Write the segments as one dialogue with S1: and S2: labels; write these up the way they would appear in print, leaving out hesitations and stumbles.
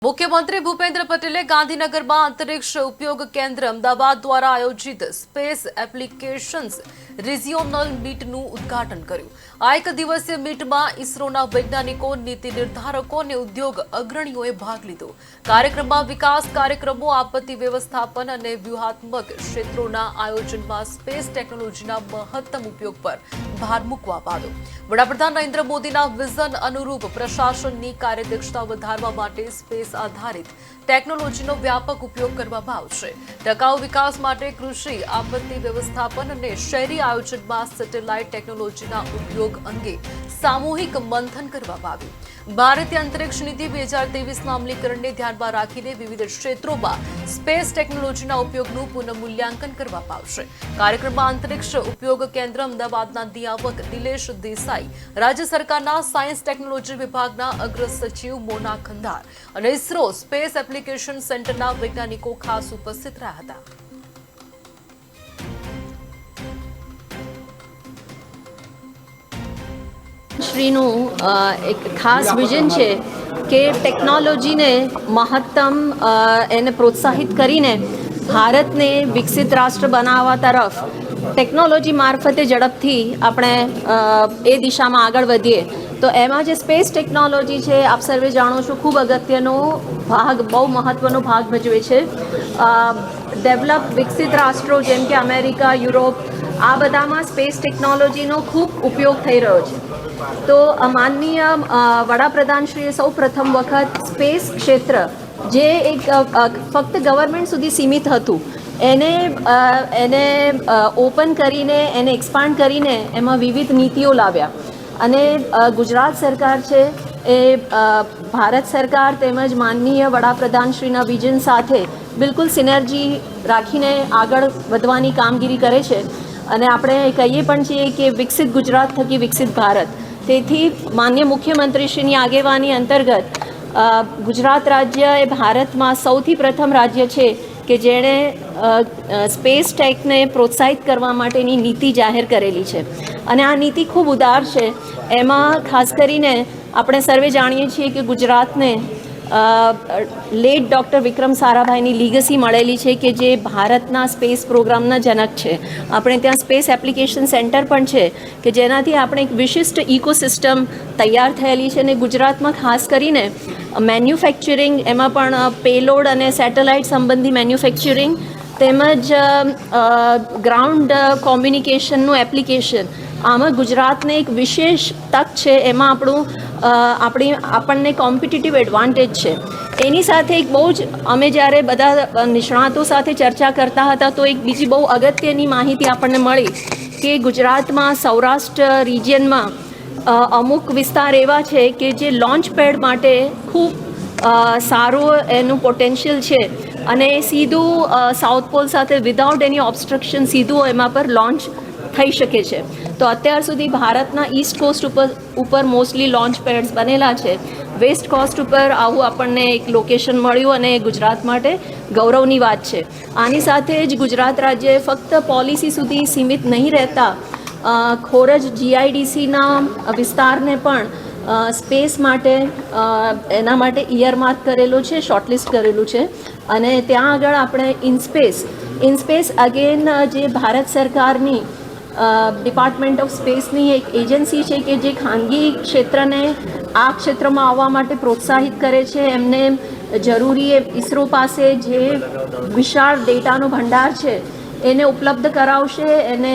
S1: मुख्यमंत्री भूपेन्द्र पटेले गांधीनगर में अंतरिक्ष उपयोग केन्द्र अमदावाद द्वारा आयोजित स्पेस एप्लिकेशन्स रिजियोनल मीटનું ઉદ્ઘાટન કર્યું। આ એક દિવસીય મીટમાં ઇસરોના વૈજ્ઞાનિકો, નીતિ નિર્ધારકો અને ઉદ્યોગ અગ્રણીઓએ ભાગ લીધો। કાર્યક્રમમાં વિકાસ કાર્યક્રમો, આપત્તિ વ્યવસ્થાપન અને વ્યૂહાત્મક ક્ષેત્રોના આયોજનમાં સ્પેસ ટેકનોલોજીના મહત્તમ ઉપયોગ પર ભાર મૂકવામાં આવ્યો। વડાપ્રધાન નરેન્દ્ર મોદીના વિઝન અનુરૂપ પ્રશાસનની કાર્યદક્ષતા વધારવા માટે સ્પેસ आधारित टेक्नोलॉजीનો વ્યાપક ઉપયોગ કરવામાં આવશે। ટકાઉ વિકાસ માટે કૃષિ, આપત્તિ વ્યવસ્થાપન અને શહેરી આયોજનમાં સેટેલાઇટ ટેકનોલોજીના ઉપયોગ અંગે સામૂહિક મંથન કરવામાં આવ્યું। ભારતીય અંતરિક્ષ નીતિ 2023ના અમલીકરણને ધ્યાનમાં રાખીને વિવિધ ક્ષેત્રોમાં સ્પેસ ટેકનોલોજીના ઉપયોગનું પુનઃમૂલ્યાંકન કરવામાં આવશે। કાર્યક્રમમાં અંતરિક્ષ ઉપયોગ કેન્દ્ર અમદાવાદના નિયામક નિલેશ દેસાઈ, રાજ્ય સરકારના સાયન્સ ટેકનોલોજી વિભાગના અગ્ર સચિવ મોના ખંધાર અને ઇસરો સ્પેસ એપ્લિકેશન સેન્ટરના વૈજ્ઞાનિકો ખાસ ઉપસ્થિત રહ્યા હતા।
S2: શ્રીનું એક ખાસ વિઝન છે કે ટેકનોલોજીને મહત્તમ એને પ્રોત્સાહિત કરીને ભારતને વિકસિત રાષ્ટ્ર બનાવવા તરફ ટેકનોલોજી મારફતે ઝડપથી આપણે એ દિશામાં આગળ વધીએ। તો એમાં જે સ્પેસ ટેકનોલોજી છે, આપ સર્વે જાણો છો, ખૂબ અગત્યનો ભાગ, બહુ મહત્ત્વનો ભાગ ભજવે છે। ડેવલપ વિકસિત રાષ્ટ્રો જેમ કે અમેરિકા, યુરોપ, આ બધામાં સ્પેસ ટેકનોલોજીનો ખૂબ ઉપયોગ થઈ રહ્યો છે। તો માનનીય વડાપ્રધાનશ્રીએ સૌ પ્રથમ વખત સ્પેસ ક્ષેત્ર જે એક ફક્ત ગવર્મેન્ટ સુધી સીમિત હતું એને ઓપન કરીને, એને એક્સપાન્ડ કરીને એમાં વિવિધ નીતિઓ લાવ્યા। અને ગુજરાત સરકાર છે એ ભારત સરકાર તેમજ માનનીય વડાપ્રધાનશ્રીના વિઝન સાથે બિલકુલ સિનર્જી રાખીને આગળ વધવાની કામગીરી કરે છે। અને આપણે કહીએ પણ છીએ કે વિકસિત ગુજરાત થકી વિકસિત ભારત। તેથી માન્ય મુખ્યમંત્રીશ્રીની આગેવાની અંતર્ગત ગુજરાત રાજ્ય એ ભારતમાં સૌથી પ્રથમ રાજ્ય છે કે જેણે સ્પેસ ટેકને પ્રોત્સાહિત કરવા માટેની નીતિ જાહેર કરેલી છે। અને આ નીતિ ખૂબ ઉદાર છે। એમાં ખાસ કરીને આપણે સર્વે જાણીએ છીએ કે ગુજરાતને લેટ ડૉક્ટર વિક્રમ સારાભાઈની લીગસી મળેલી છે કે જે ભારતના સ્પેસ પ્રોગ્રામના જનક છે। આપણે ત્યાં સ્પેસ એપ્લિકેશન સેન્ટર પણ છે કે જેનાથી આપણે એક વિશિષ્ટ ઇકોસિસ્ટમ તૈયાર થયેલી છે। અને ગુજરાતમાં ખાસ કરીને મેન્યુફેક્ચરિંગ, એમાં પણ પેલોડ અને સેટેલાઇટ સંબંધી મેન્યુફેક્ચરિંગ તેમજ ગ્રાઉન્ડ કોમ્યુનિકેશનનું એપ્લિકેશન, આમાં ગુજરાતને એક વિશેષ તક છે। એમાં આપણને કોમ્પિટિટિવ એડવાન્ટેજ છે। એની સાથે એક બહુ જ અમે જ્યારે બધા નિષ્ણાતો સાથે ચર્ચા કરતા હતા તો એક બીજી બહુ અગત્યની માહિતી આપણને મળી કે ગુજરાતમાં સૌરાષ્ટ્ર રિજિયનમાં અમુક વિસ્તાર એવા છે કે જે લોન્ચ પેડ માટે ખૂબ સારું એનું પોટેન્શિયલ છે અને સીધું સાઉથ પોલ સાથે વિધાઉટ એની ઓબ્સ્ટ્રક્શન સીધું એમાં પર લોન્ચ થઈ શકે છે। તો અત્યાર સુધી ભારતના ઈસ્ટ કોસ્ટ ઉપર મોસ્ટલી લોન્ચ પેડ્સ બનેલા છે। વેસ્ટ કોસ્ટ ઉપર આવું આપણને એક લોકેશન મળ્યું અને ગુજરાત માટે ગૌરવની વાત છે। આની સાથે જ ગુજરાત રાજ્યએ ફક્ત પોલિસી સુધી સીમિત નહીં રહેતા ખોરજ જીઆઈડીસીના વિસ્તારને પણ સ્પેસ માટે એના માટે ઇયરમાર્ક કરેલો છે, શોર્ટલિસ્ટ કરેલું છે। અને ત્યાં આગળ આપણે ઇનસ્પેસ અગેન જે ભારત સરકારની ડિપાર્ટમેન્ટ ઓફ સ્પેસની એક એજન્સી છે કે જે ખાનગી ક્ષેત્રને આ ક્ષેત્રમાં આવવા માટે પ્રોત્સાહિત કરે છે। એમને જરૂરી ઇસરો પાસે જે વિશાળ ડેટાનો ભંડાર છે એને ઉપલબ્ધ કરાવશે, એને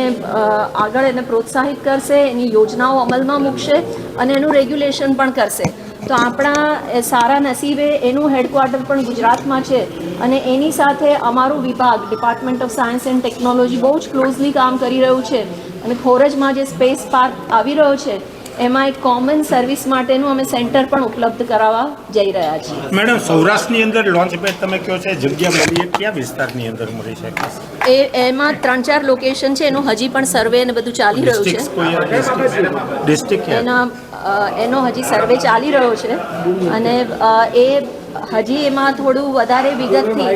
S2: આગળ એને પ્રોત્સાહિત કરશે, એની યોજનાઓ અમલમાં મૂકશે અને એનું રેગ્યુલેશન પણ કરશે। તો આપણા સારા નસીબે એનું હેડક્વાર્ટર પણ ગુજરાતમાં છે અને એની સાથે અમારું વિભાગ department of science and technology બહુ જ ક્લોઝલી કામ કરી રહ્યું છે। અને ખોરજમાં જે સ્પેસ પાર્ક આવી રહ્યો છે એમાં એક કોમન સર્વિસ માટેનું અમે સેન્ટર પણ ઉપલબ્ધ કરાવવા જઈ રહ્યા છીએ।
S3: મેડમ, સૌરાષ્ટ્રની અંદર લોન્ચ પેડ તમે કહો છો જગ્યા મળી, ક્યાં વિસ્તારની અંદર મળી શકે?
S2: એમાં 3-4 લોકેશન છે, એનું હજી પણ સર્વે ને બધું ચાલી રહ્યું છે। એનો હજી સર્વે ચાલી રહ્યો છે અને એ હજી એમાં થોડું વધારે વિગતથી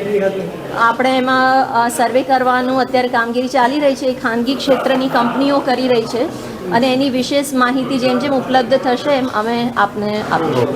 S2: આપણે એમાં સર્વે કરવાનું અત્યારે કામગીરી ચાલી રહી છે। ખાનગી ક્ષેત્રની કંપનીઓ કરી રહી છે અને એની વિશેષ માહિતી જેમ જેમ ઉપલબ્ધ થશે એમ અમે આપને આપીશું।